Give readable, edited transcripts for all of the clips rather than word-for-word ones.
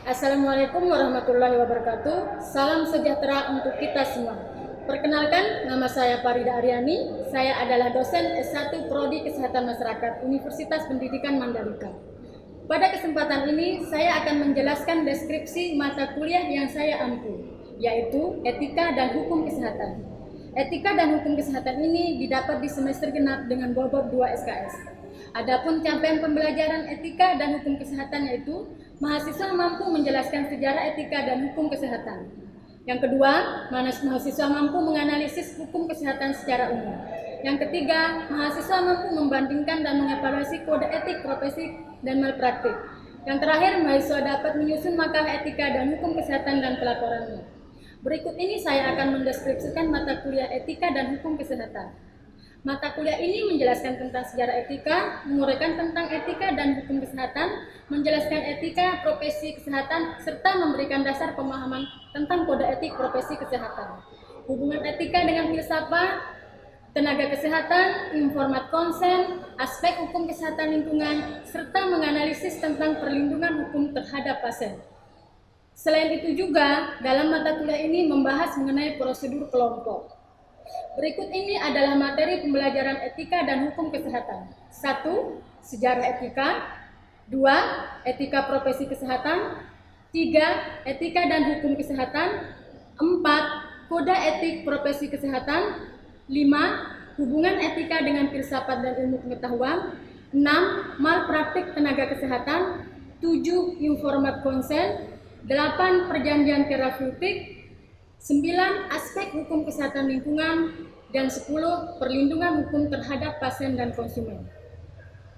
Assalamualaikum warahmatullahi wabarakatuh. Salam sejahtera untuk kita semua. Perkenalkan, nama saya Farida Aryani. Saya adalah dosen S1 Prodi Kesehatan Masyarakat Universitas Pendidikan Mandalika. Pada kesempatan ini, saya akan menjelaskan deskripsi mata kuliah yang saya ampu, yaitu Etika dan Hukum Kesehatan. Etika dan Hukum Kesehatan ini didapat di semester genap dengan bobot 2 SKS. Adapun capaian pembelajaran etika dan hukum kesehatan yaitu mahasiswa mampu menjelaskan sejarah etika dan hukum kesehatan. Yang kedua, mahasiswa mampu menganalisis hukum kesehatan secara umum. Yang ketiga, mahasiswa mampu membandingkan dan mengevaluasi kode etik profesi dan malpraktik. Yang terakhir, mahasiswa dapat menyusun makalah etika dan hukum kesehatan dan pelaporannya. Berikut ini saya akan mendeskripsikan mata kuliah etika dan hukum kesehatan. Mata kuliah ini menjelaskan tentang sejarah etika, menguraikan tentang etika dan hukum kesehatan, menjelaskan etika profesi kesehatan, serta memberikan dasar pemahaman tentang kode etik profesi kesehatan. Hubungan etika dengan filsafat, tenaga kesehatan, informat konsen, aspek hukum kesehatan lingkungan, serta menganalisis tentang perlindungan hukum terhadap pasien. Selain itu juga, dalam mata kuliah ini membahas mengenai prosedur kelompok. Berikut ini adalah materi pembelajaran etika dan hukum kesehatan. 1. Sejarah etika. 2. Etika profesi kesehatan. 3. Etika dan hukum kesehatan. 4. Kode etik profesi kesehatan. 5. Hubungan etika dengan filsafat dan ilmu pengetahuan. 6. Malpraktik tenaga kesehatan. 7. Informat konsen. 8. Perjanjian terapeutik. 9. Aspek hukum kesehatan lingkungan, dan 10. Perlindungan hukum terhadap pasien dan konsumen.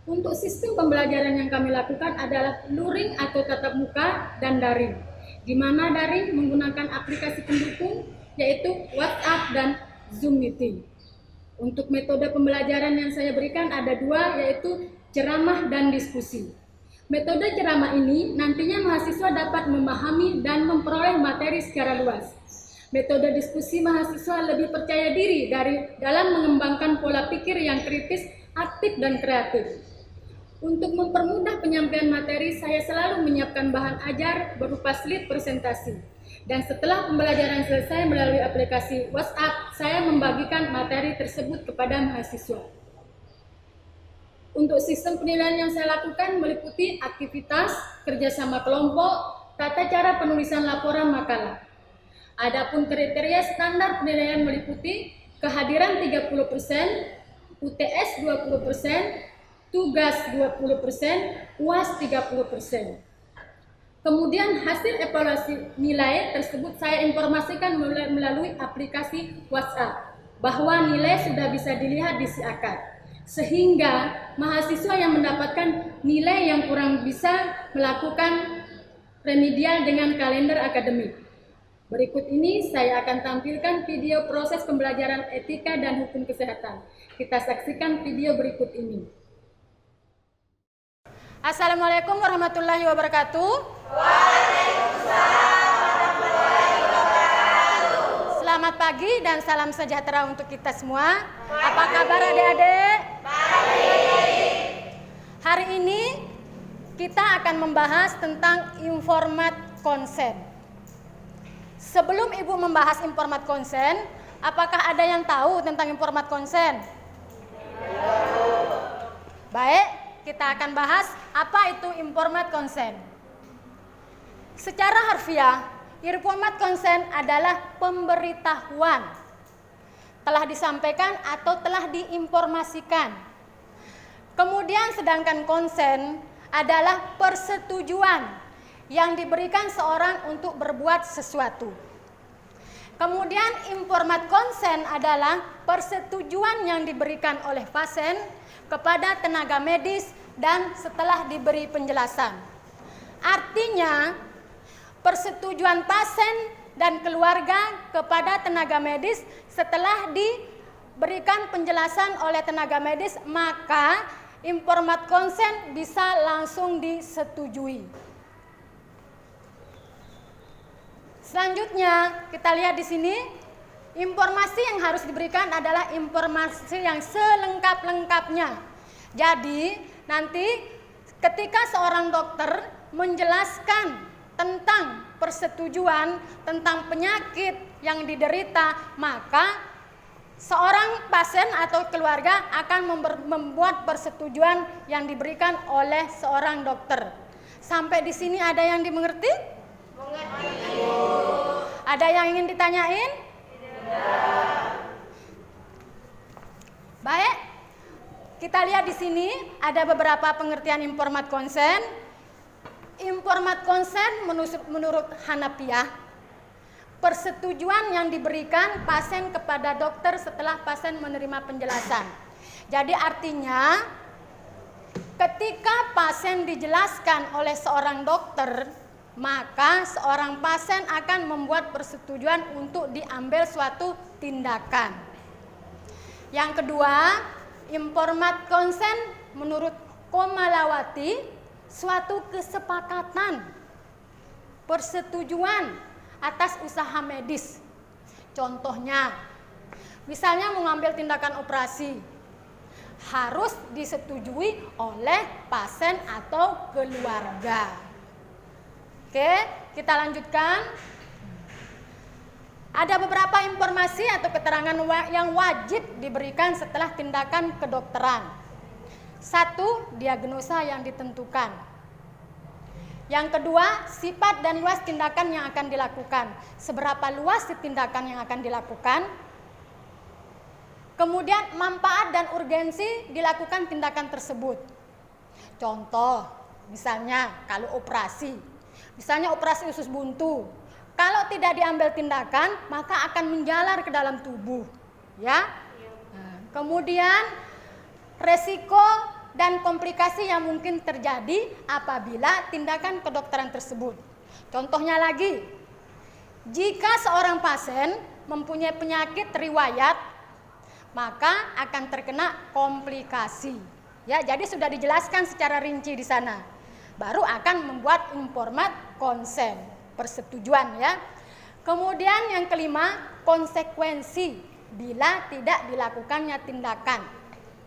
Untuk sistem pembelajaran yang kami lakukan adalah luring atau tatap muka dan daring, di mana daring menggunakan aplikasi pendukung yaitu WhatsApp dan Zoom Meeting. Untuk metode pembelajaran yang saya berikan ada dua, yaitu ceramah dan diskusi. Metode ceramah ini nantinya mahasiswa dapat memahami dan memperoleh materi secara luas. Metode diskusi mahasiswa lebih percaya diri dalam mengembangkan pola pikir yang kritis, aktif, dan kreatif. Untuk mempermudah penyampaian materi, saya selalu menyiapkan bahan ajar berupa slide presentasi. Dan setelah pembelajaran selesai melalui aplikasi WhatsApp, saya membagikan materi tersebut kepada mahasiswa. Untuk sistem penilaian yang saya lakukan meliputi aktivitas, kerjasama kelompok, tata cara penulisan laporan makalah. Adapun kriteria standar penilaian meliputi kehadiran 30%, UTS 20%, tugas 20%, UAS 30%. Kemudian hasil evaluasi nilai tersebut saya informasikan melalui aplikasi WhatsApp bahwa nilai sudah bisa dilihat di siakat, sehingga mahasiswa yang mendapatkan nilai yang kurang bisa melakukan remedial dengan kalender akademik. Berikut ini saya akan tampilkan video proses pembelajaran etika dan hukum kesehatan. Kita saksikan video berikut ini. Assalamualaikum warahmatullahi wabarakatuh. Waalaikumsalam warahmatullahi wabarakatuh. Selamat pagi dan salam sejahtera untuk kita semua. Apa kabar adik-adik? Baik. Hari ini kita akan membahas tentang informat konsen. Sebelum Ibu membahas informat konsen, apakah ada yang tahu tentang informat konsen? Baik, kita akan bahas apa itu informat konsen. Secara harfiah, informat konsen adalah pemberitahuan. Telah disampaikan atau telah diinformasikan. Kemudian sedangkan konsen adalah persetujuan yang diberikan seorang untuk berbuat sesuatu. Kemudian informat konsen adalah persetujuan yang diberikan oleh pasien kepada tenaga medis dan setelah diberi penjelasan. Artinya, persetujuan pasien dan keluarga kepada tenaga medis setelah diberikan penjelasan oleh tenaga medis, maka informat konsen bisa langsung disetujui. Selanjutnya, kita lihat di sini, informasi yang harus diberikan adalah informasi yang selengkap-lengkapnya. Jadi, nanti ketika seorang dokter menjelaskan tentang persetujuan tentang penyakit yang diderita, maka seorang pasien atau keluarga akan membuat persetujuan yang diberikan oleh seorang dokter. Sampai di sini ada yang dimengerti? Mengerti. Ada yang ingin ditanyain? Tidak. Baik. Kita lihat di sini ada beberapa pengertian informat konsen. Informat konsen menurut Hanafiyah, persetujuan yang diberikan pasien kepada dokter setelah pasien menerima penjelasan. Jadi artinya ketika pasien dijelaskan oleh seorang dokter, maka seorang pasien akan membuat persetujuan untuk diambil suatu tindakan. Yang kedua, informat konsen menurut Komalawati, suatu kesepakatan persetujuan atas usaha medis. Contohnya, misalnya mengambil tindakan operasi, harus disetujui oleh pasien atau keluarga. Oke, kita lanjutkan. Ada beberapa informasi atau keterangan yang wajib diberikan setelah tindakan kedokteran. 1. Diagnosa yang ditentukan. Yang kedua, sifat dan luas tindakan yang akan dilakukan. Seberapa luas tindakan yang akan dilakukan. Kemudian, manfaat dan urgensi dilakukan tindakan tersebut. Contoh, misalnya kalau operasi. Misalnya operasi usus buntu. Kalau tidak diambil tindakan, maka akan menjalar ke dalam tubuh. Ya. Nah, kemudian resiko dan komplikasi yang mungkin terjadi apabila tindakan kedokteran tersebut. Contohnya lagi, jika seorang pasien mempunyai penyakit riwayat, maka akan terkena komplikasi. Ya, jadi sudah dijelaskan secara rinci di sana. Baru akan membuat informat konsen, persetujuan ya. Kemudian yang kelima, konsekuensi bila tidak dilakukannya tindakan.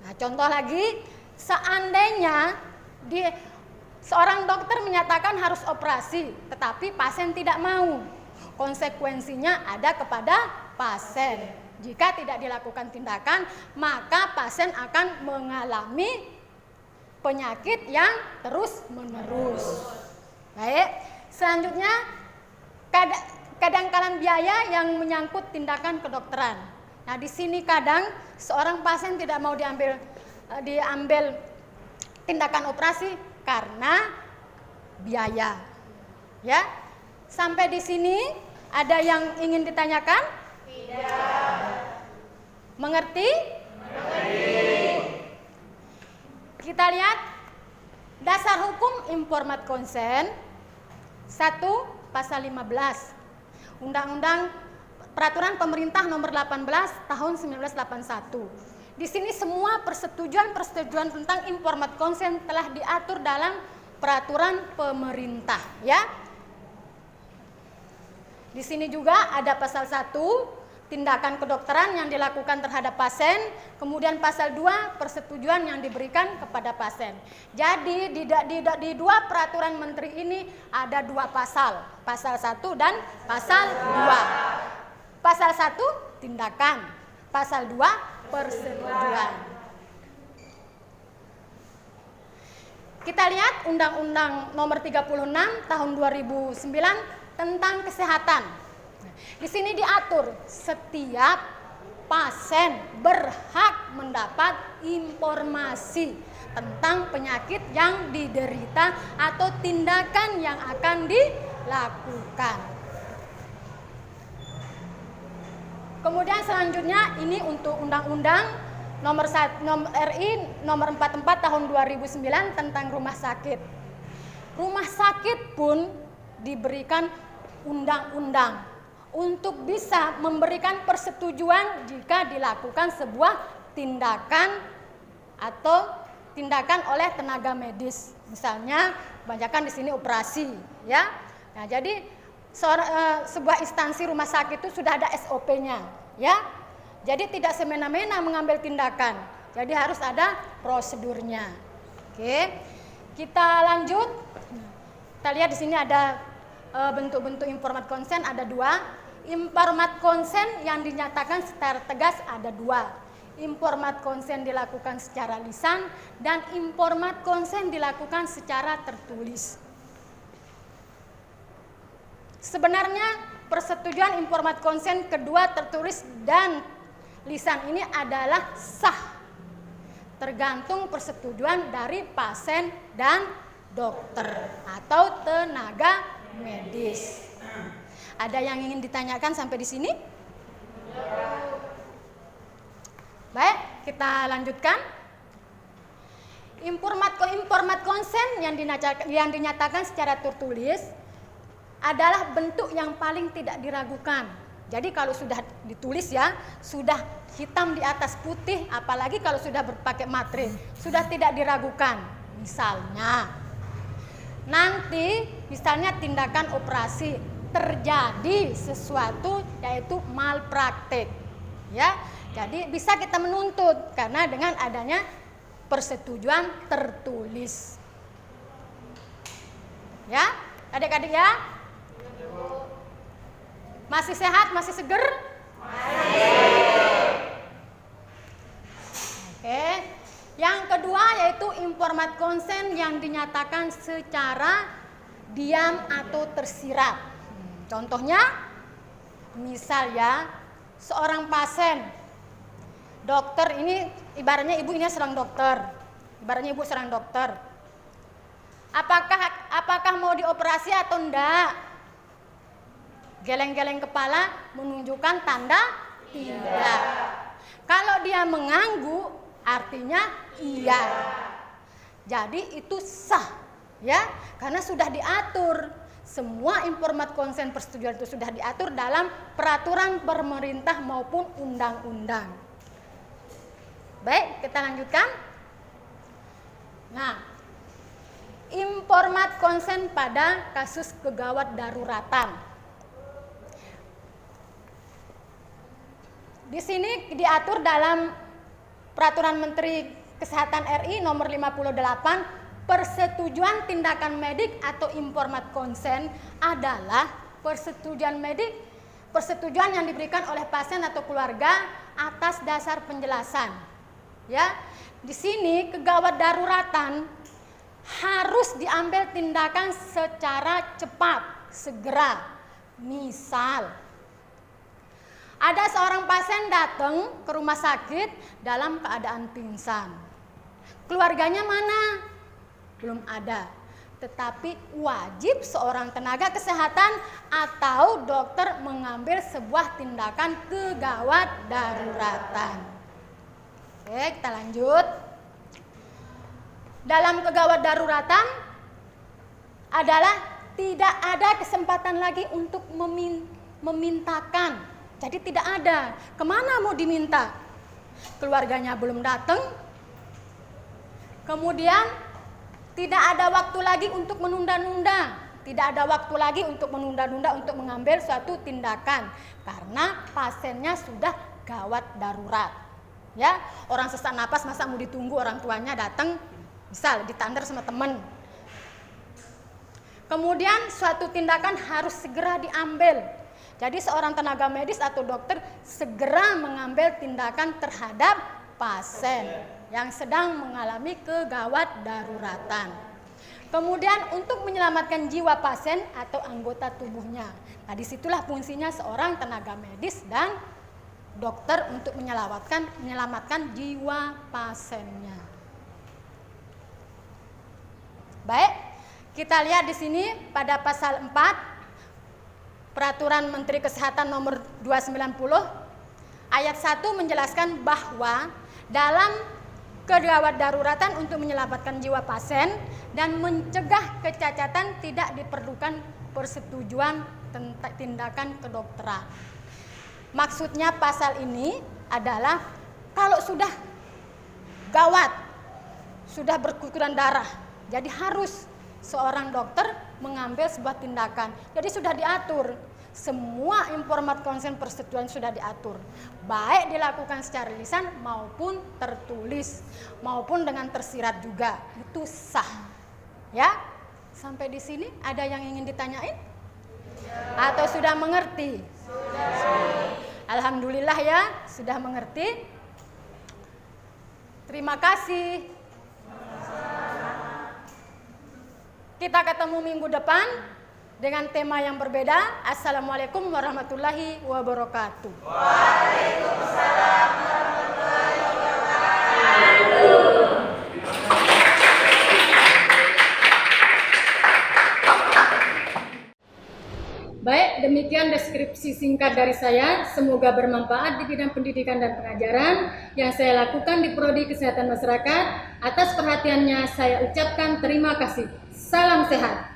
Nah, contoh lagi, seandainya seorang dokter menyatakan harus operasi, tetapi pasien tidak mau, konsekuensinya ada kepada pasien. Jika tidak dilakukan tindakan, maka pasien akan mengalami penyakit yang terus-menerus. Baik, selanjutnya kadang-kadang biaya yang menyangkut tindakan kedokteran. Nah, di sini kadang seorang pasien tidak mau diambil tindakan operasi karena biaya. Ya. Sampai di sini ada yang ingin ditanyakan? Tidak. Mengerti? Mengerti. Kita lihat dasar hukum informat konsen 1 pasal 15 Undang-Undang Peraturan Pemerintah Nomor 18 Tahun 1981. Di sini semua persetujuan tentang informat konsen telah diatur dalam peraturan pemerintah, ya. Di sini juga ada pasal 1, tindakan kedokteran yang dilakukan terhadap pasien, kemudian pasal 2, persetujuan yang diberikan kepada pasien. Jadi di dua peraturan menteri ini ada dua pasal 1 dan pasal 2. Pasal 1 tindakan, pasal 2 persetujuan. Kita lihat Undang-Undang Nomor 36 Tahun 2009 tentang kesehatan. Di sini diatur setiap pasien berhak mendapat informasi tentang penyakit yang diderita atau tindakan yang akan dilakukan. Kemudian selanjutnya ini untuk Undang-Undang RI nomor 44 tahun 2009 tentang rumah sakit. Rumah sakit pun diberikan undang-undang untuk bisa memberikan persetujuan jika dilakukan sebuah tindakan atau tindakan oleh tenaga medis. Misalnya, kebanyakan di sini operasi, ya. Nah, jadi sebuah instansi rumah sakit itu sudah ada SOP-nya, ya. Jadi tidak semena-mena mengambil tindakan. Jadi harus ada prosedurnya. Oke. Kita lanjut. Kita lihat di sini ada bentuk-bentuk informat konsen ada 2. Informat konsen yang dinyatakan secara tegas ada 2. Informat konsen dilakukan secara lisan dan informat konsen dilakukan secara tertulis. Sebenarnya persetujuan informat konsen kedua tertulis dan lisan ini adalah sah, tergantung persetujuan dari pasien dan dokter atau tenaga medis. Ada yang ingin ditanyakan sampai di sini? Baik, kita lanjutkan. Informat konsen yang dinyatakan secara tertulis adalah bentuk yang paling tidak diragukan. Jadi kalau sudah ditulis ya, sudah hitam di atas putih, apalagi kalau sudah berpakai materi, sudah tidak diragukan. Misalnya, nanti misalnya tindakan operasi terjadi sesuatu yaitu malpraktek, ya. Jadi bisa kita menuntut karena dengan adanya persetujuan tertulis. Ya, adik-adik ya. Masih sehat, masih seger? Masih. Oke. Yang kedua yaitu informat konsen yang dinyatakan secara diam atau tersirat. Contohnya, misal ya, seorang pasien, dokter ini ibaratnya ibu ini seorang dokter, ibaratnya ibu seorang dokter. Apakah mau dioperasi atau enggak? Geleng-geleng kepala menunjukkan tanda tidak. Kalau dia mengangguk artinya iya. Jadi itu sah, ya, karena sudah diatur. Semua informat konsen persetujuan itu sudah diatur dalam peraturan pemerintah maupun undang-undang. Baik, kita lanjutkan. Nah, informat konsen pada kasus kegawat daruratan. Di sini diatur dalam Peraturan Menteri Kesehatan RI nomor 58, persetujuan tindakan medik atau informat konsen adalah persetujuan yang diberikan oleh pasien atau keluarga atas dasar penjelasan. Ya, di sini kegawat daruratan harus diambil tindakan secara cepat, segera. Misal, ada seorang pasien datang ke rumah sakit dalam keadaan pingsan. Keluarganya mana? Belum ada. Tetapi wajib seorang tenaga kesehatan atau dokter mengambil sebuah tindakan kegawat daruratan. Oke, kita lanjut. Dalam kegawat daruratan adalah tidak ada kesempatan lagi untuk memintakan. Jadi tidak ada. Kemana mau diminta? Keluarganya belum datang. Kemudian tidak ada waktu lagi untuk menunda-nunda. Tidak ada waktu lagi untuk menunda-nunda untuk mengambil suatu tindakan. Karena pasiennya sudah gawat darurat. Ya, orang sesak napas masa mau ditunggu orang tuanya datang, misal ditanter sama teman. Kemudian suatu tindakan harus segera diambil. Jadi seorang tenaga medis atau dokter segera mengambil tindakan terhadap pasien yang sedang mengalami kegawat daruratan. Kemudian untuk menyelamatkan jiwa pasien atau anggota tubuhnya. Nah, disitulah fungsinya seorang tenaga medis dan dokter untuk menyelamatkan jiwa pasiennya. Baik, kita lihat di sini pada pasal 4 Peraturan Menteri Kesehatan nomor 290 ayat 1 menjelaskan bahwa dalam kegawat daruratan untuk menyelamatkan jiwa pasien dan mencegah kecacatan tidak diperlukan persetujuan tindakan kedokteran. Maksudnya pasal ini adalah kalau sudah gawat, sudah berkucuran darah, jadi harus seorang dokter mengambil sebuah tindakan. Jadi sudah diatur. Semua informat konsen persetujuan sudah diatur. Baik dilakukan secara lisan maupun tertulis, maupun dengan tersirat juga. Itu sah. Ya? Sampai di sini ada yang ingin ditanyain? Atau sudah mengerti? Alhamdulillah ya, sudah mengerti. Terima kasih. Kita ketemu minggu depan dengan tema yang berbeda. Assalamualaikum warahmatullahi wabarakatuh. Waalaikumsalam warahmatullahi wabarakatuh. Baik, demikian deskripsi singkat dari saya. Semoga bermanfaat di bidang pendidikan dan pengajaran yang saya lakukan di Prodi Kesehatan Masyarakat. Atas perhatiannya saya ucapkan terima kasih. Salam sehat.